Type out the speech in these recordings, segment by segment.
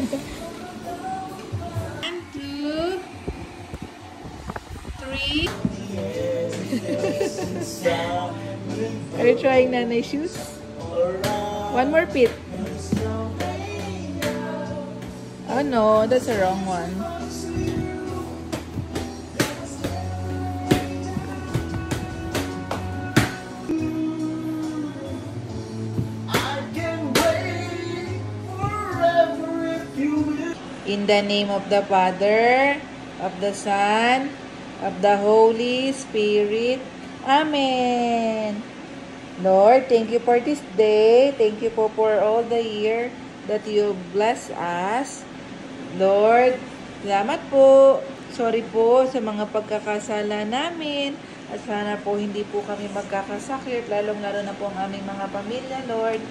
1, 2, 3. Are you trying Nanay's shoes? One more pit. Oh no, that's the wrong one. In the name of the Father, of the Son, of the Holy Spirit. Amen. Lord, thank you for this day. Thank you for all the year that you bless us. Lord, salamat po. Sorry po sa mga pagkakasala namin. At sana po hindi po kami magkakasakit, lalong-lalo na po ang aming mga pamilya, Lord.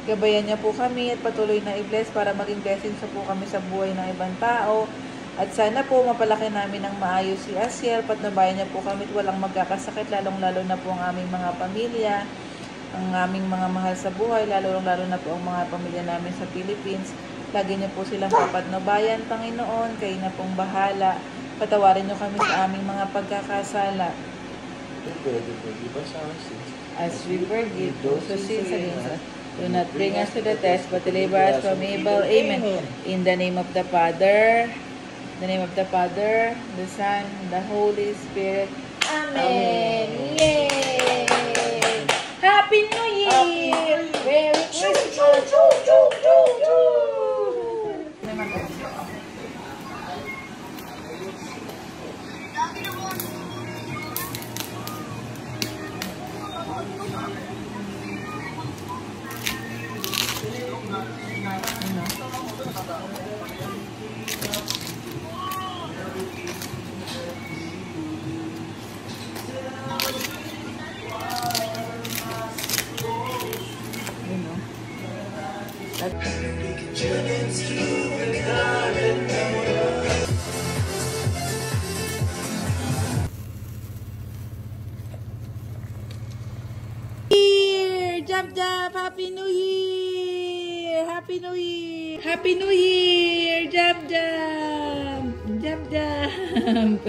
Gabayan niya po kami at patuloy na i-bless para maging blessing sa po kami sa buhay ng ibang tao. At sana po mapalaki namin ng maayos si Asiel, patnubayan niya po kami at walang magkakasakit, lalong-lalo na po ang aming mga pamilya, ang aming mga mahal sa buhay, lalong-lalo na po ang mga pamilya namin sa Philippines. Lagi niyo po silang papatnubayan, Panginoon, kayo na pong bahala. Patawarin niyo kami sa aming mga pagkakasala. As we forgive those who sin against us. Do not bring us to the test, but deliver us from evil. Amen. In the name of the Father, the Son, the Holy Spirit. Amen. Yay! Happy New Year! Merry Christmas! Jump, jump! Happy New Year! Happy New Year! Happy New Year! Jump, jump! Jump, jump!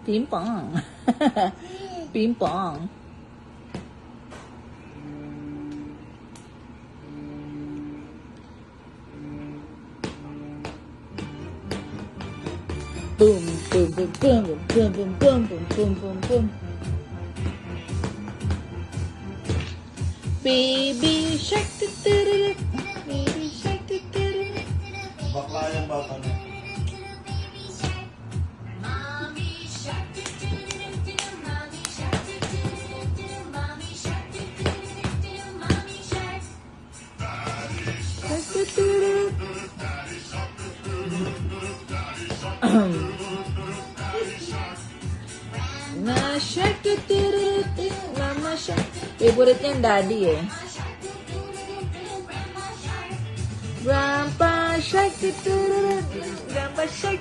Ping pong. Ping pong. Boom, boom, boom, boom, boom, boom, boom, boom, boom, boom, boom. Baby shark, baby shark, bakla yung bata niya. Na shark, mama shark. Favorite niyang daddy eh. Grandpa shark, grandpa shark.